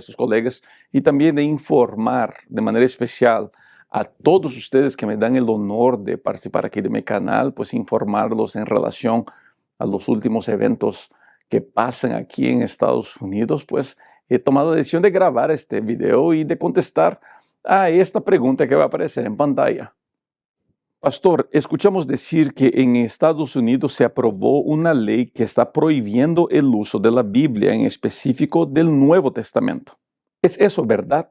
sus colegas y también de informar de manera especial a todos ustedes que me dan el honor de participar aquí de mi canal, pues informarlos en relación a los últimos eventos que pasan aquí en Estados Unidos. Pues he tomado la decisión de grabar este video y de contestar a esta pregunta que va a aparecer en pantalla. Pastor, escuchamos decir que en Estados Unidos se aprobó una ley que está prohibiendo el uso de la Biblia, en específico del Nuevo Testamento. ¿Es eso verdad?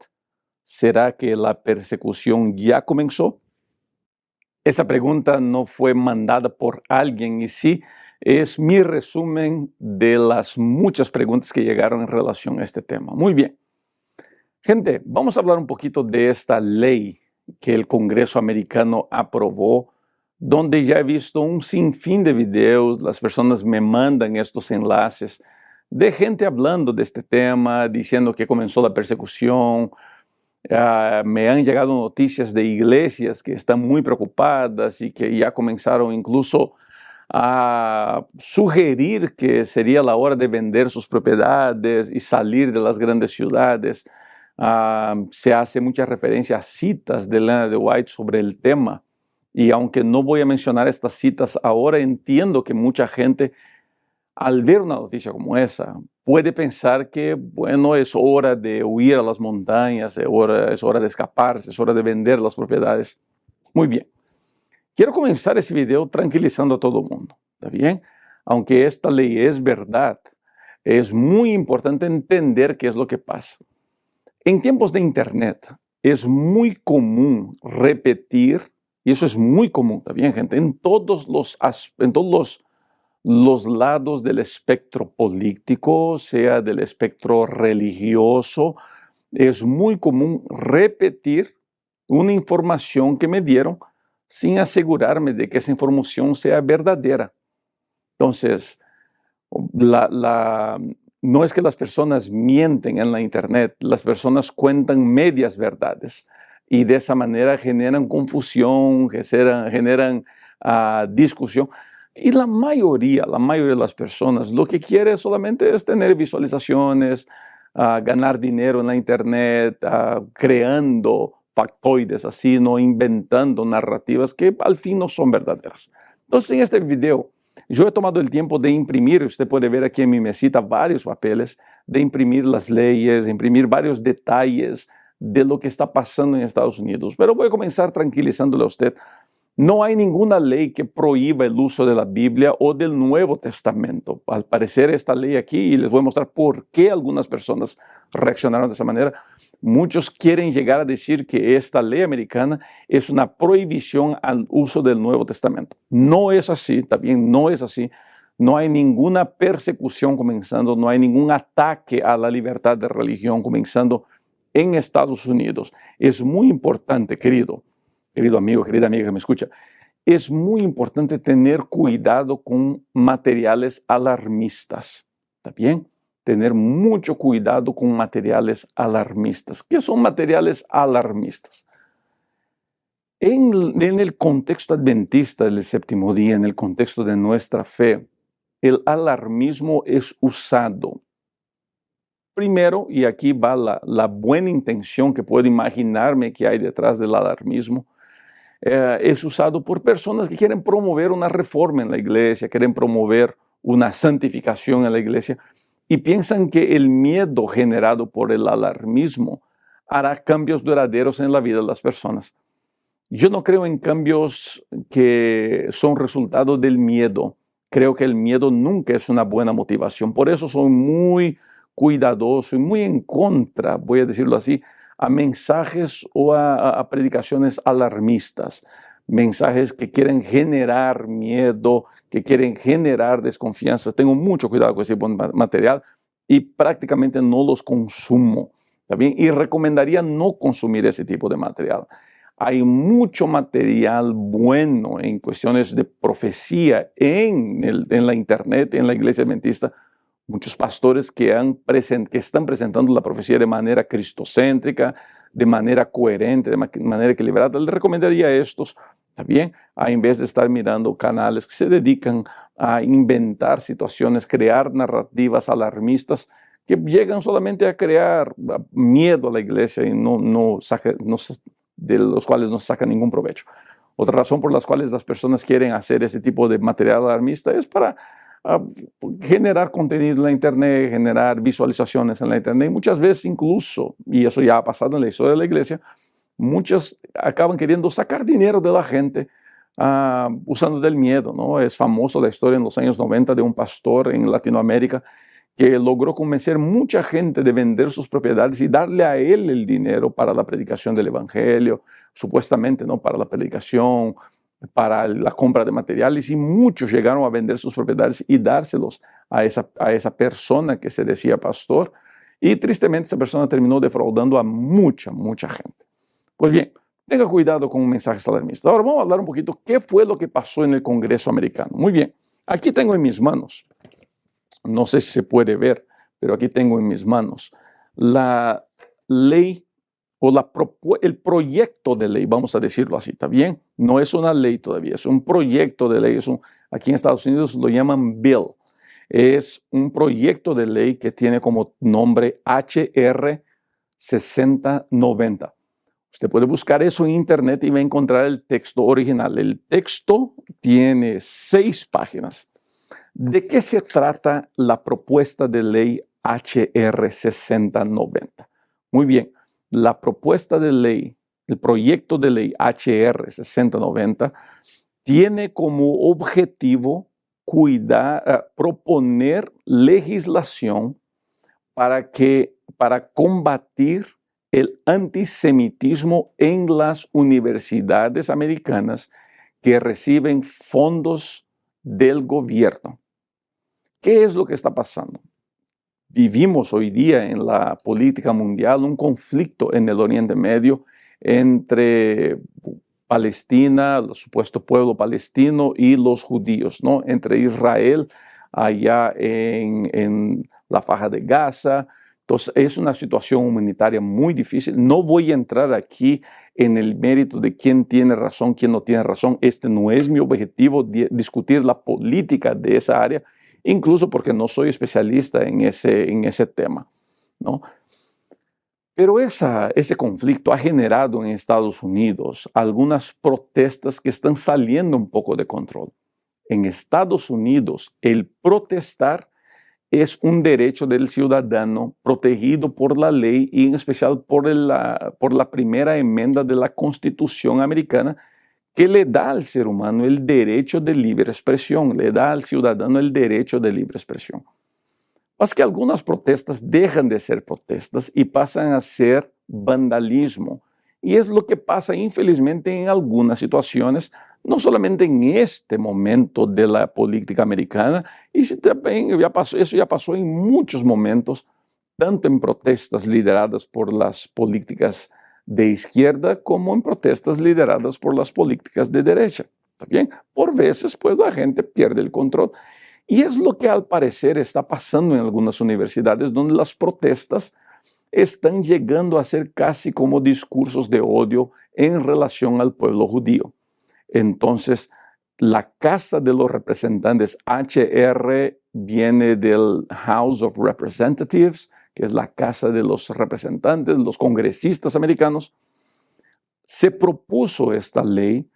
¿Será que la persecución ya comenzó? Esa pregunta no fue mandada por alguien y sí, es mi resumen de las muchas preguntas que llegaron en relación a este tema. Muy bien. Gente, vamos a hablar un poquito de esta ley que el Congreso americano aprobó, donde ya he visto un sinfín de videos, las personas me mandan estos enlaces de gente hablando de este tema, diciendo que comenzó la persecución. Me han llegado noticias de iglesias que están muy preocupadas y que ya comenzaron incluso a sugerir que sería la hora de vender sus propiedades y salir de las grandes ciudades. Se hace mucha referencia a citas de Ellen G. White sobre el tema. Y aunque no voy a mencionar estas citas ahora, entiendo que mucha gente, al ver una noticia como esa, puede pensar que, bueno, es hora de huir a las montañas, es hora de escaparse, es hora de vender las propiedades. Muy bien. Quiero comenzar ese video tranquilizando a todo el mundo, ¿está bien? Aunque esta ley es verdad, es muy importante entender qué es lo que pasa. En tiempos de Internet es muy común repetir, y eso es muy común, ¿está bien, gente? En todos los lados del espectro político, sea del espectro religioso, es muy común repetir una información que me dieron sin asegurarme de que esa información sea verdadera. Entonces, no es que las personas mienten en la Internet, las personas cuentan medias verdades y de esa manera generan confusión, generan discusión. Y la mayoría de las personas lo que quiere solamente es tener visualizaciones, ganar dinero en la Internet, creando factoides así, no inventando narrativas que al fin no son verdaderas. Entonces, en este video, yo he tomado el tiempo de imprimir, usted puede ver aquí en mi mesita varios papeles, de imprimir las leyes, imprimir varios detalles de lo que está pasando en Estados Unidos. Pero voy a comenzar tranquilizándole a usted. No hay ninguna ley que prohíba el uso de la Biblia o del Nuevo Testamento. Al parecer esta ley aquí, y les voy a mostrar por qué algunas personas reaccionaron de esa manera, muchos quieren llegar a decir que esta ley americana es una prohibición al uso del Nuevo Testamento. No es así, también no es así. No hay ninguna persecución comenzando, no hay ningún ataque a la libertad de religión comenzando en Estados Unidos. Es muy importante, querido amigo, querida amiga que me escucha, es muy importante tener cuidado con materiales alarmistas, ¿está bien? Tener mucho cuidado con materiales alarmistas. ¿Qué son materiales alarmistas? En el contexto adventista del séptimo día, en el contexto de nuestra fe, el alarmismo es usado. Primero, y aquí va la buena intención que puedo imaginarme que hay detrás del alarmismo, es usado por personas que quieren promover una reforma en la iglesia, quieren promover una santificación en la iglesia y piensan que el miedo generado por el alarmismo hará cambios duraderos en la vida de las personas. Yo no creo en cambios que son resultado del miedo. Creo que el miedo nunca es una buena motivación. Por eso soy muy cuidadoso y muy en contra, voy a decirlo así, a mensajes o a predicaciones alarmistas, mensajes que quieren generar miedo, que quieren generar desconfianza. Tengo mucho cuidado con ese material y prácticamente no los consumo, ¿está bien? Y recomendaría no consumir ese tipo de material. Hay mucho material bueno en cuestiones de profecía en la Internet, en la iglesia adventista. Muchos pastores que están presentando la profecía de manera cristocéntrica, de manera coherente, de manera equilibrada. Les recomendaría estos, ¿también? En vez de estar mirando canales que se dedican a inventar situaciones, crear narrativas alarmistas que llegan solamente a crear miedo a la iglesia y de los cuales no sacan ningún provecho. Otra razón por las cuales las personas quieren hacer este tipo de material alarmista es para generar contenido en la internet, generar visualizaciones en la internet, y muchas veces incluso, y eso ya ha pasado en la historia de la iglesia, muchos acaban queriendo sacar dinero de la gente usando del miedo, ¿no? Es famoso la historia en los años 90 de un pastor en Latinoamérica que logró convencer mucha gente de vender sus propiedades y darle a él el dinero para la predicación del evangelio, supuestamente, ¿no? Para la predicación, para la compra de materiales, y muchos llegaron a vender sus propiedades y dárselos a esa persona que se decía pastor, y tristemente esa persona terminó defraudando a mucha gente. Pues bien, tenga cuidado con mensajes alarmistas. Ahora vamos a hablar un poquito qué fue lo que pasó en el Congreso americano. Muy bien, aquí tengo en mis manos, no sé si se puede ver, pero aquí tengo en mis manos la ley o el proyecto de ley, vamos a decirlo así, ¿está bien? No es una ley todavía, es un proyecto de ley. Aquí en Estados Unidos lo llaman bill. Es un proyecto de ley que tiene como nombre HR 6090. Usted puede buscar eso en internet y va a encontrar el texto original. El texto tiene 6 páginas. ¿De qué se trata la propuesta de ley HR 6090? Muy bien, la propuesta de ley, el proyecto de ley HR 6090, tiene como objetivo proponer legislación para combatir el antisemitismo en las universidades americanas que reciben fondos del gobierno. ¿Qué es lo que está pasando? Vivimos hoy día en la política mundial un conflicto en el Oriente Medio entre Palestina, el supuesto pueblo palestino, y los judíos, ¿no? Entre Israel allá en la Faja de Gaza. Entonces, es una situación humanitaria muy difícil. No voy a entrar aquí en el mérito de quién tiene razón, quién no tiene razón. Este no es mi objetivo, discutir la política de esa área, incluso porque no soy especialista en ese tema, ¿no? Pero ese conflicto ha generado en Estados Unidos algunas protestas que están saliendo un poco de control. En Estados Unidos, el protestar es un derecho del ciudadano protegido por la ley y en especial por la primera enmienda de la Constitución americana, que le da al ser humano el derecho de libre expresión, le da al ciudadano el derecho de libre expresión. Mas que algunas protestas dejan de ser protestas y pasan a ser vandalismo. Y es lo que pasa, infelizmente, en algunas situaciones, no solamente en este momento de la política americana, eso ya pasó en muchos momentos, tanto en protestas lideradas por las políticas de izquierda como en protestas lideradas por las políticas de derecha. ¿Está bien? Por veces, pues, la gente pierde el control. Y es lo que al parecer está pasando en algunas universidades, donde las protestas están llegando a ser casi como discursos de odio en relación al pueblo judío. Entonces, la Casa de los Representantes, HR, viene del House of Representatives, que es la Casa de los Representantes, los congresistas americanos. Se propuso esta ley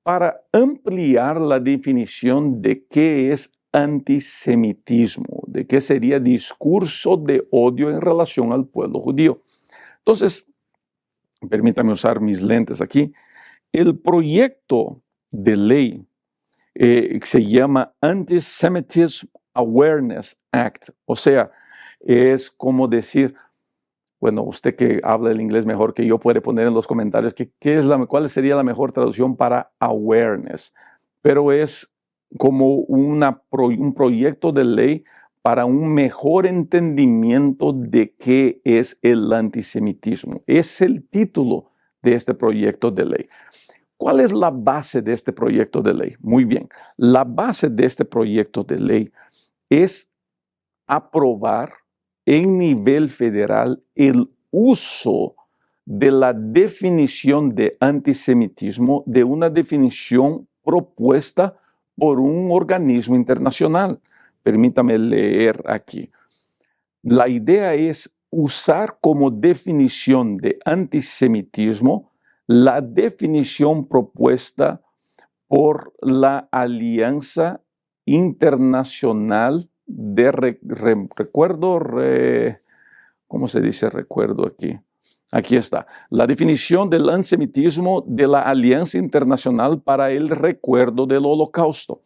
para ampliar la definición de qué es antisemitismo, de qué sería discurso de odio en relación al pueblo judío. Entonces, permítame usar mis lentes aquí. El proyecto de ley se llama Anti-Semitism Awareness Act, o sea, es como decir, bueno, usted que habla el inglés mejor que yo puede poner en los comentarios cuál sería la mejor traducción para awareness, pero es como un proyecto de ley para un mejor entendimiento de qué es el antisemitismo. Es el título de este proyecto de ley. ¿Cuál es la base de este proyecto de ley? Muy bien, la base de este proyecto de ley es aprobar en nivel federal el uso de la definición de antisemitismo, de una definición propuesta por un organismo internacional. Permítame leer aquí. La idea es usar como definición de antisemitismo la definición propuesta por la Alianza Internacional de ¿cómo se dice recuerdo aquí? Aquí está, la definición del antisemitismo de la Alianza Internacional para el Recuerdo del Holocausto.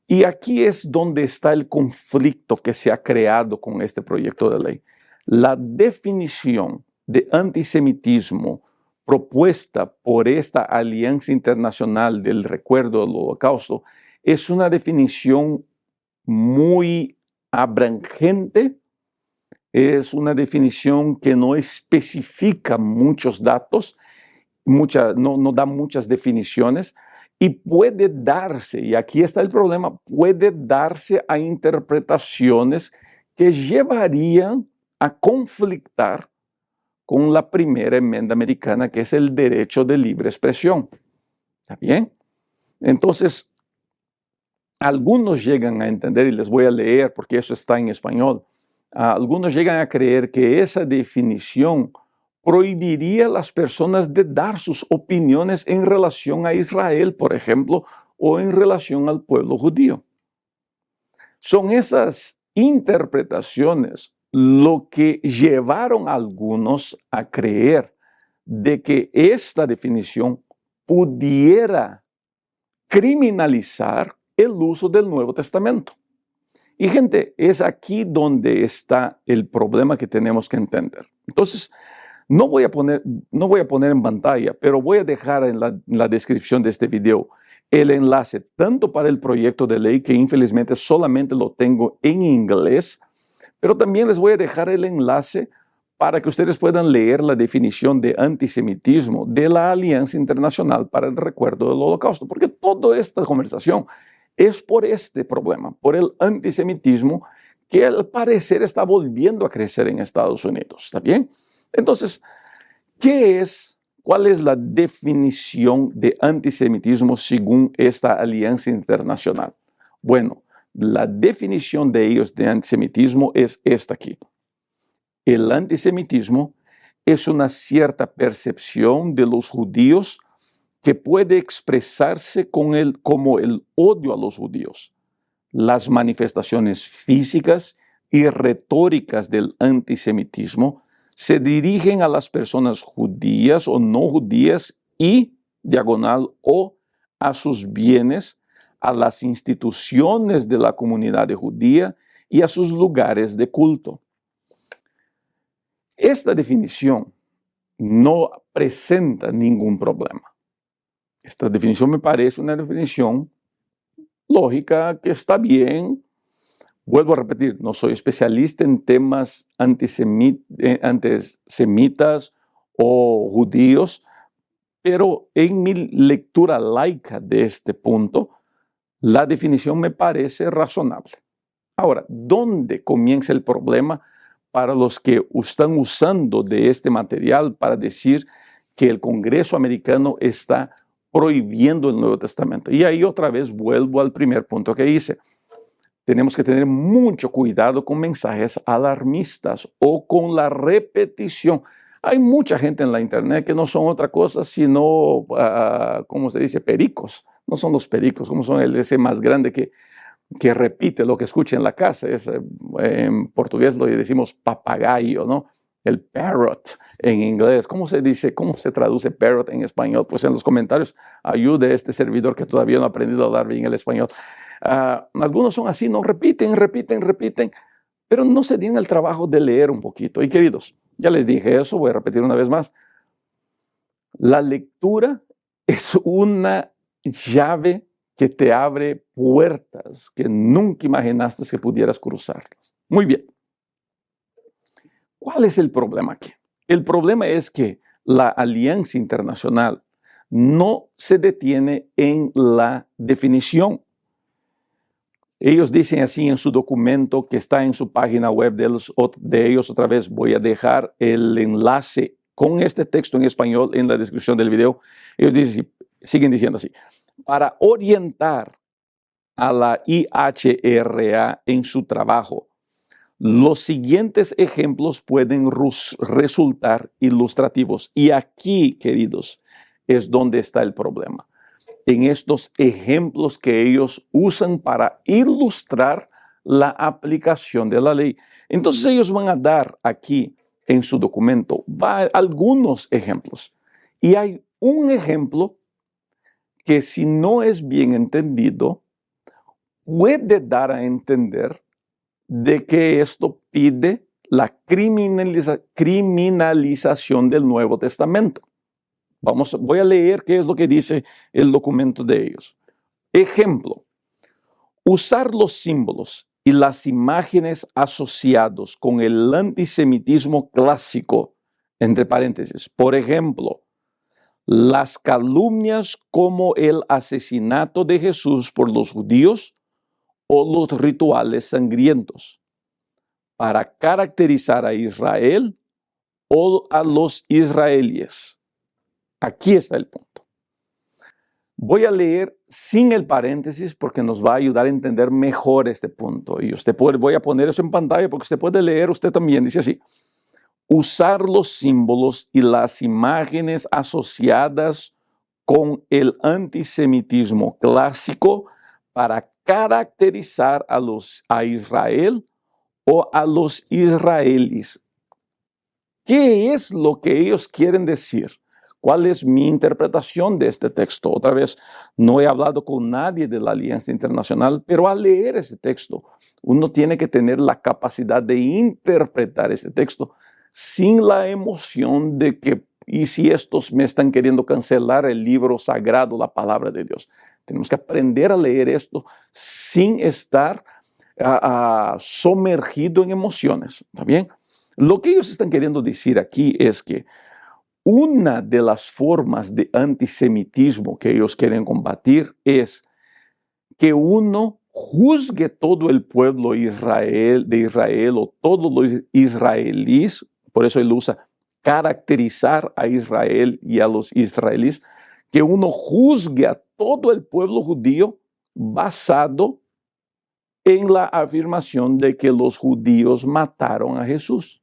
Y aquí es donde está el conflicto que se ha creado con este proyecto de ley. La definición de antisemitismo propuesta por esta Alianza Internacional del Recuerdo del Holocausto es una definición muy abrangente, es una definición que no especifica muchos datos, no da muchas definiciones, y puede darse, y aquí está el problema, puede darse a interpretaciones que llevarían a conflictar con la primera enmienda americana, que es el derecho de libre expresión. ¿Está bien? Entonces, algunos llegan a entender, y les voy a leer porque eso está en español, algunos llegan a creer que esa definición prohibiría a las personas de dar sus opiniones en relación a Israel, por ejemplo, o en relación al pueblo judío. Son esas interpretaciones lo que llevaron a algunos a creer de que esta definición pudiera criminalizar el uso del Nuevo Testamento. Y gente, es aquí donde está el problema que tenemos que entender. Entonces, no voy a poner en pantalla, pero voy a dejar en la descripción de este video el enlace tanto para el proyecto de ley, que infelizmente solamente lo tengo en inglés, pero también les voy a dejar el enlace para que ustedes puedan leer la definición de antisemitismo de la Alianza Internacional para el Recuerdo del Holocausto, porque toda esta conversación es por este problema, por el antisemitismo que al parecer está volviendo a crecer en Estados Unidos. ¿Está bien? Entonces, ¿cuál es la definición de antisemitismo según esta alianza internacional? Bueno, la definición de ellos de antisemitismo es esta aquí. El antisemitismo es una cierta percepción de los judíos que puede expresarse como el odio a los judíos. Las manifestaciones físicas y retóricas del antisemitismo se dirigen a las personas judías o no judías y, diagonal, o a sus bienes, a las instituciones de la comunidad judía y a sus lugares de culto. Esta definición no presenta ningún problema. Esta definición me parece una definición lógica, que está bien. Vuelvo a repetir, no soy especialista en temas antisemitas o judíos, pero en mi lectura laica de este punto, la definición me parece razonable. Ahora, ¿dónde comienza el problema para los que están usando de este material para decir que el Congreso americano está prohibiendo el Nuevo Testamento? Y ahí otra vez vuelvo al primer punto que hice. Tenemos que tener mucho cuidado con mensajes alarmistas o con la repetición. Hay mucha gente en la internet que no son otra cosa sino, ¿cómo se dice? Pericos. No son los pericos, como son ese más grande que repite lo que escucha en la casa. En portugués lo decimos papagayo, ¿no? El parrot en inglés. ¿Cómo se dice? ¿Cómo se traduce parrot en español? Pues en los comentarios ayude a este servidor que todavía no ha aprendido a hablar bien el español. Algunos son así, no repiten, pero no se tienen el trabajo de leer un poquito. Y queridos, ya les dije eso, voy a repetir una vez más. La lectura es una llave que te abre puertas que nunca imaginaste que pudieras cruzarlas. Muy bien. ¿Cuál es el problema aquí? El problema es que la Alianza Internacional no se detiene en la definición. Ellos dicen así en su documento que está en su página web de ellos. Otra vez voy a dejar el enlace con este texto en español en la descripción del video. Ellos siguen diciendo así: para orientar a la IHRA en su trabajo, Los siguientes ejemplos pueden resultar ilustrativos. Y aquí, queridos, es donde está el problema. En estos ejemplos que ellos usan para ilustrar la aplicación de la ley. Entonces ellos van a dar aquí en su documento algunos ejemplos. Y hay un ejemplo que, si no es bien entendido, puede dar a entender de que esto pide la criminalización del Nuevo Testamento. Voy a leer qué es lo que dice el documento de ellos. Ejemplo: usar los símbolos y las imágenes asociados con el antisemitismo clásico, entre paréntesis. Por ejemplo, las calumnias como el asesinato de Jesús por los judíos o los rituales sangrientos, para caracterizar a Israel o a los israelíes. Aquí está el punto. Voy a leer sin el paréntesis porque nos va a ayudar a entender mejor este punto. Y voy a poner eso en pantalla porque usted puede leer usted también. Dice así: usar los símbolos y las imágenes asociadas con el antisemitismo clásico para caracterizar a Israel o a los israelíes. ¿Qué es lo que ellos quieren decir? ¿Cuál es mi interpretación de este texto? Otra vez, no he hablado con nadie de la Alianza Internacional, pero al leer ese texto, uno tiene que tener la capacidad de interpretar ese texto sin la emoción de que, ¿y si estos me están queriendo cancelar el libro sagrado, la palabra de Dios? Tenemos que aprender a leer esto sin estar sumergido en emociones. ¿Está bien? Lo que ellos están queriendo decir aquí es que una de las formas de antisemitismo que ellos quieren combatir es que uno juzgue todo el pueblo de Israel o todos los israelíes. Por eso él usa caracterizar a Israel y a los israelíes, que uno juzgue a todo el pueblo judío basado en la afirmación de que los judíos mataron a Jesús.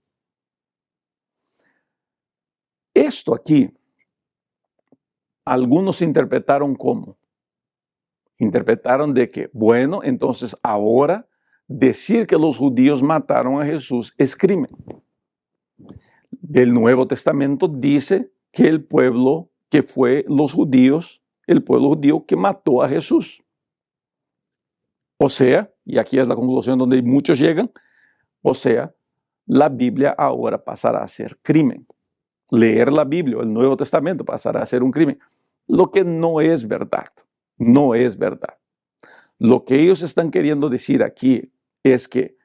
Esto aquí, algunos interpretaron como, interpretaron de que, bueno, entonces ahora decir que los judíos mataron a Jesús es crimen. El Nuevo Testamento dice que el pueblo que fue los judíos, el pueblo judío que mató a Jesús. O sea, y aquí es la conclusión donde muchos llegan, o sea, la Biblia ahora pasará a ser crimen. Leer la Biblia, el Nuevo Testamento, pasará a ser un crimen. Lo que no es verdad, no es verdad. Lo que ellos están queriendo decir aquí es que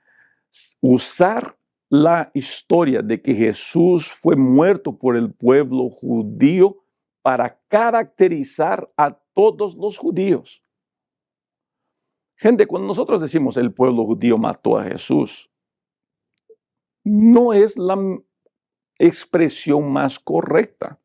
usar la historia de que Jesús fue muerto por el pueblo judío para caracterizar a todos los judíos. Gente, cuando nosotros decimos el pueblo judío mató a Jesús, no es la expresión más correcta.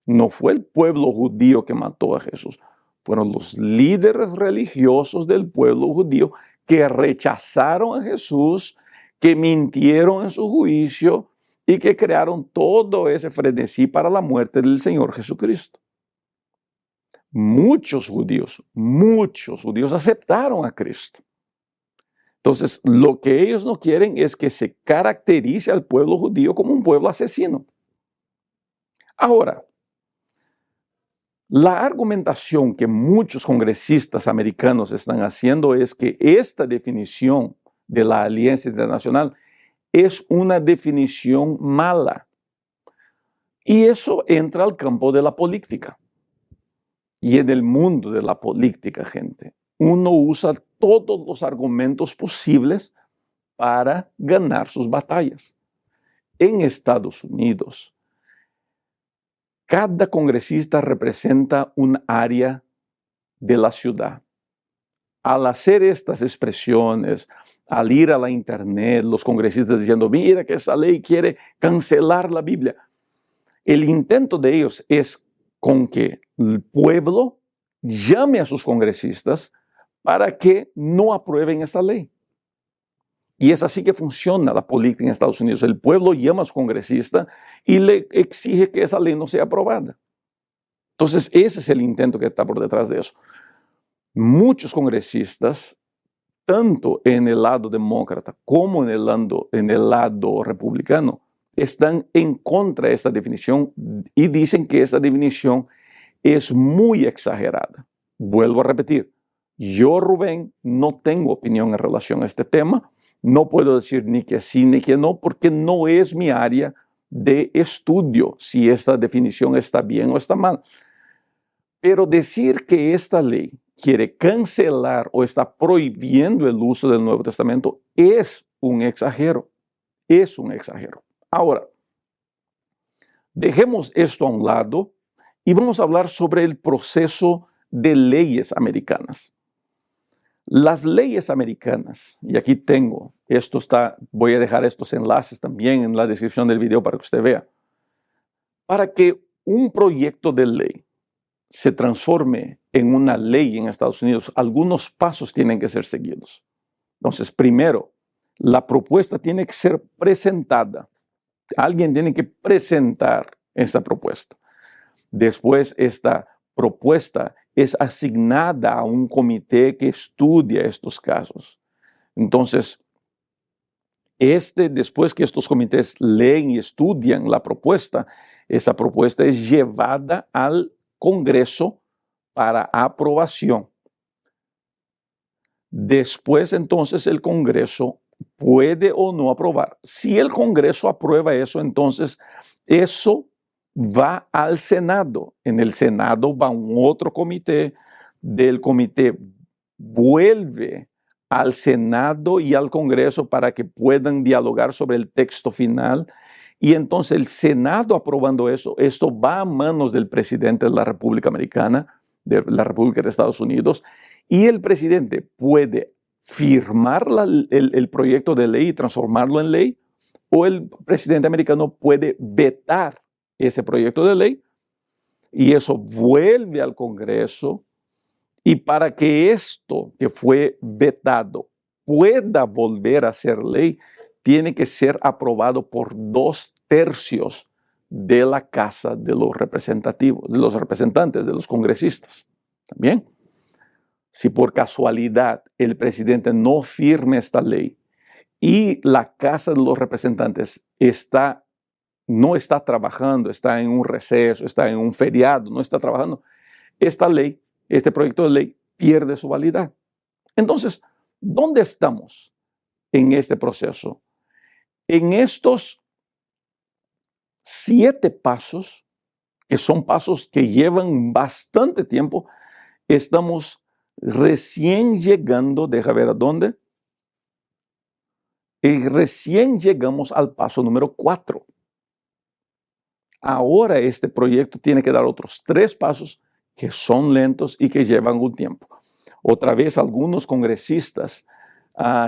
No fue el pueblo judío que mató a Jesús. Fueron los líderes religiosos del pueblo judío que rechazaron a Jesús, que mintieron en su juicio y que crearon todo ese frenesí para la muerte del Señor Jesucristo. Muchos judíos aceptaron a Cristo. Entonces, lo que ellos no quieren es que se caracterice al pueblo judío como un pueblo asesino. Ahora, la argumentación que muchos congresistas americanos están haciendo es que esta definición de la Alianza Internacional es una definición mala. Y eso entra al campo de la política. Y en el mundo de la política, gente, uno usa todos los argumentos posibles para ganar sus batallas. En Estados Unidos, cada congresista representa un área de la ciudad. Al hacer estas expresiones, al ir a la internet, los congresistas diciendo, mira que esa ley quiere cancelar la Biblia. El intento de ellos es con que el pueblo llame a sus congresistas para que no aprueben esta ley. Y es así que funciona la política en Estados Unidos. El pueblo llama a su congresista y le exige que esa ley no sea aprobada. Entonces, ese es el intento que está por detrás de eso. Muchos congresistas, tanto en el lado demócrata como en el lado republicano, están en contra de esta definición y dicen que esta definición es muy exagerada. Vuelvo a repetir, yo, Rubén, no tengo opinión en relación a este tema. No puedo decir ni que sí ni que no, porque no es mi área de estudio si esta definición está bien o está mal. Pero decir que esta ley quiere cancelar o está prohibiendo el uso del Nuevo Testamento es un exagero. Es un exagero. Ahora, dejemos esto a un lado y vamos a hablar sobre el proceso de leyes americanas. Las leyes americanas, y aquí tengo, voy a dejar estos enlaces también en la descripción del video para que usted vea. Para que un proyecto de ley se transforme en una ley en Estados Unidos, algunos pasos tienen que ser seguidos. Entonces, primero, la propuesta tiene que ser presentada. Alguien tiene que presentar esta propuesta. Después, esta propuesta es asignada a un comité que estudia estos casos. Entonces, después que estos comités leen y estudian la propuesta, esa propuesta es llevada al Congreso para aprobación. Después, entonces, el Congreso puede o no aprobar. Si el Congreso aprueba eso, entonces eso va al Senado. En el Senado va un otro comité. Del comité vuelve al Senado y al Congreso para que puedan dialogar sobre el texto final. Y entonces el Senado aprobando eso, esto va a manos del presidente de la República Americana, de la República de Estados Unidos, y el presidente puede firmar el proyecto de ley y transformarlo en ley, o el presidente americano puede vetar ese proyecto de ley, y eso vuelve al Congreso, y para que esto que fue vetado pueda volver a ser ley, tiene que ser aprobado por 2/3 de la Casa de los Representativos, de los representantes, de los congresistas. ¿También? Si por casualidad el presidente no firme esta ley y la Casa de los Representantes no está trabajando, está en un receso, está en un feriado, no está trabajando, esta ley, este proyecto de ley pierde su validez. Entonces, ¿dónde estamos en este proceso? En estos 7 pasos, que son pasos que llevan bastante tiempo, estamos recién llegando, deja ver a dónde, y recién llegamos al paso número 4. Ahora este proyecto tiene que dar otros 3 pasos que son lentos y que llevan un tiempo. Otra vez algunos congresistas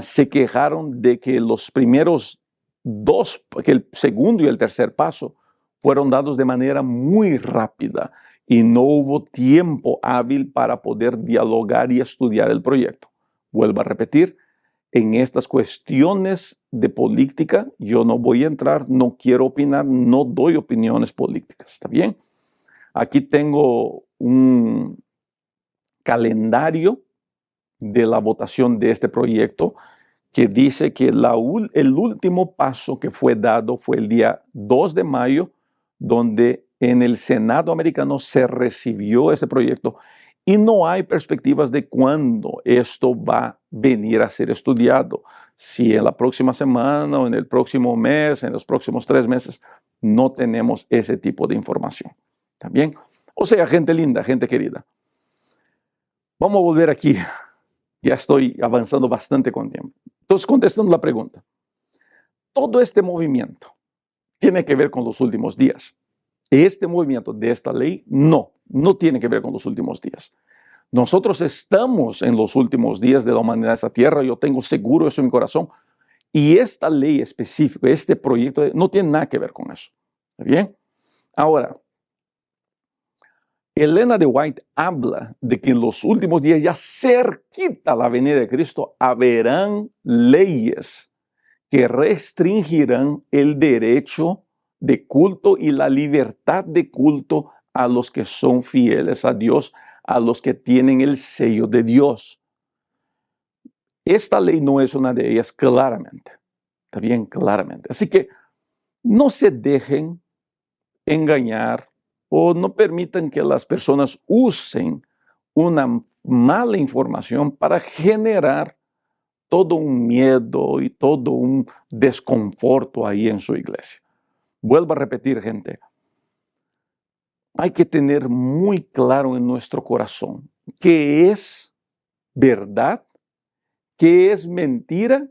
se quejaron de que los primeros 2, que el segundo y el tercer paso fueron dados de manera muy rápida y no hubo tiempo hábil para poder dialogar y estudiar el proyecto. Vuelvo a repetir, en estas cuestiones de política yo no voy a entrar, no quiero opinar, no doy opiniones políticas, ¿está bien? Aquí tengo un calendario de la votación de este proyecto que dice que el último paso que fue dado fue el día 2 de mayo, donde en el Senado americano se recibió ese proyecto y no hay perspectivas de cuándo esto va a venir a ser estudiado. Si en la próxima semana o en el próximo mes, en los próximos 3 meses, no tenemos ese tipo de información. ¿Está bien? O sea, gente linda, gente querida. Vamos a volver aquí. Ya estoy avanzando bastante con tiempo. Entonces, contestando la pregunta. Todo este movimiento tiene que ver con los últimos días. Este movimiento de esta ley no tiene que ver con los últimos días. Nosotros estamos en los últimos días de la humanidad de esta tierra, yo tengo seguro eso en mi corazón, y esta ley específica, este proyecto, no tiene nada que ver con eso. ¿Está bien? Ahora, Elena de White habla de que en los últimos días, ya cerquita a la venida de Cristo, haberán leyes que restringirán el derecho de culto y la libertad de culto a los que son fieles a Dios, a los que tienen el sello de Dios. Esta ley no es una de ellas claramente. Está bien, claramente. Así que no se dejen engañar o no permitan que las personas usen una mala información para generar todo un miedo y todo un desconforto ahí en su iglesia. Vuelvo a repetir, gente, hay que tener muy claro en nuestro corazón qué es verdad, qué es mentira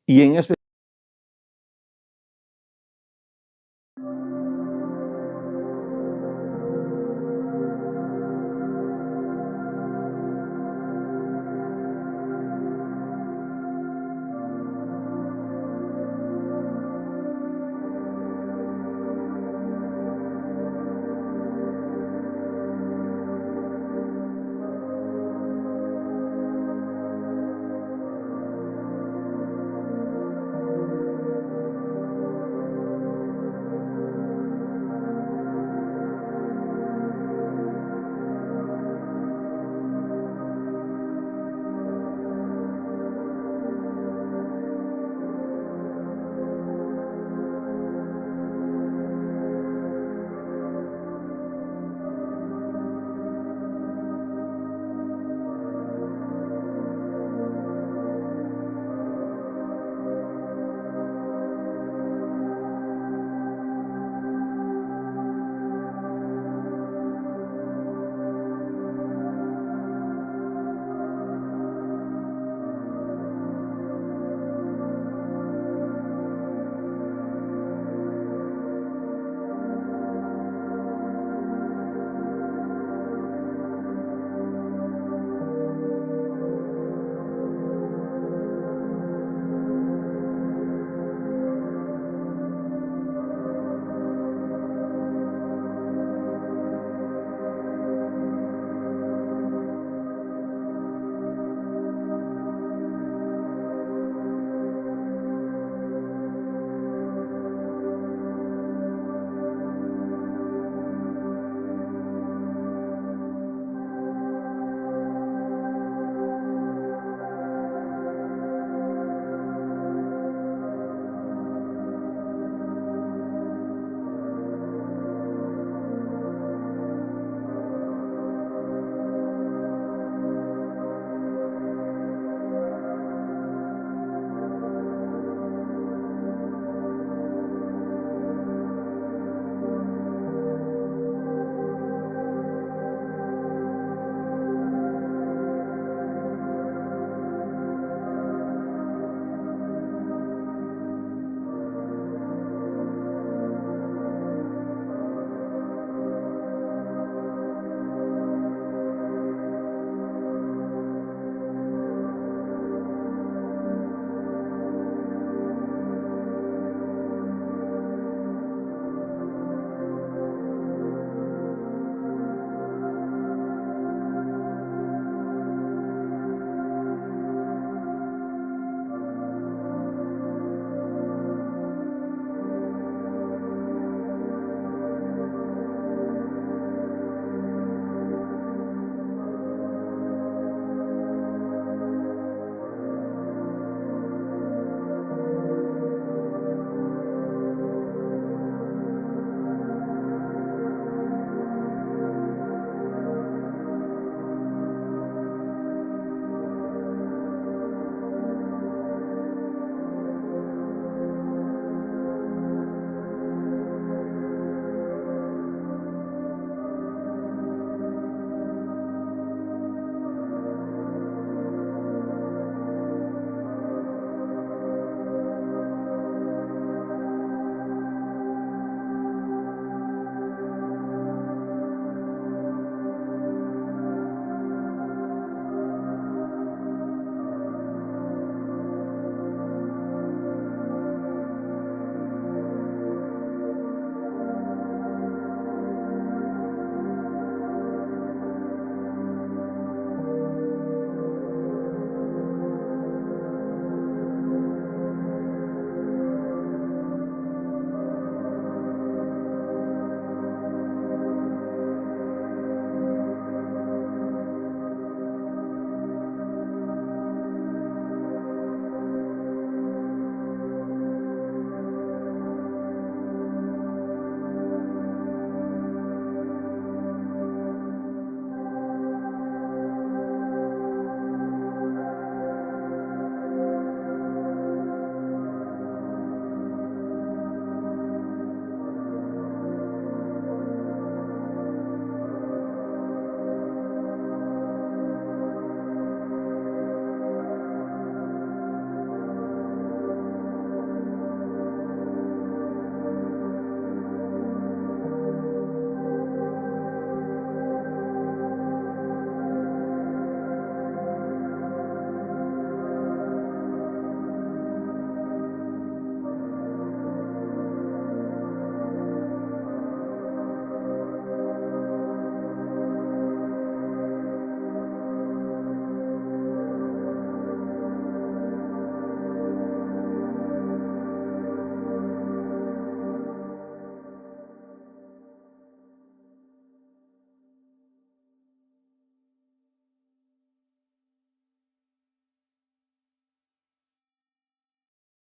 y en especial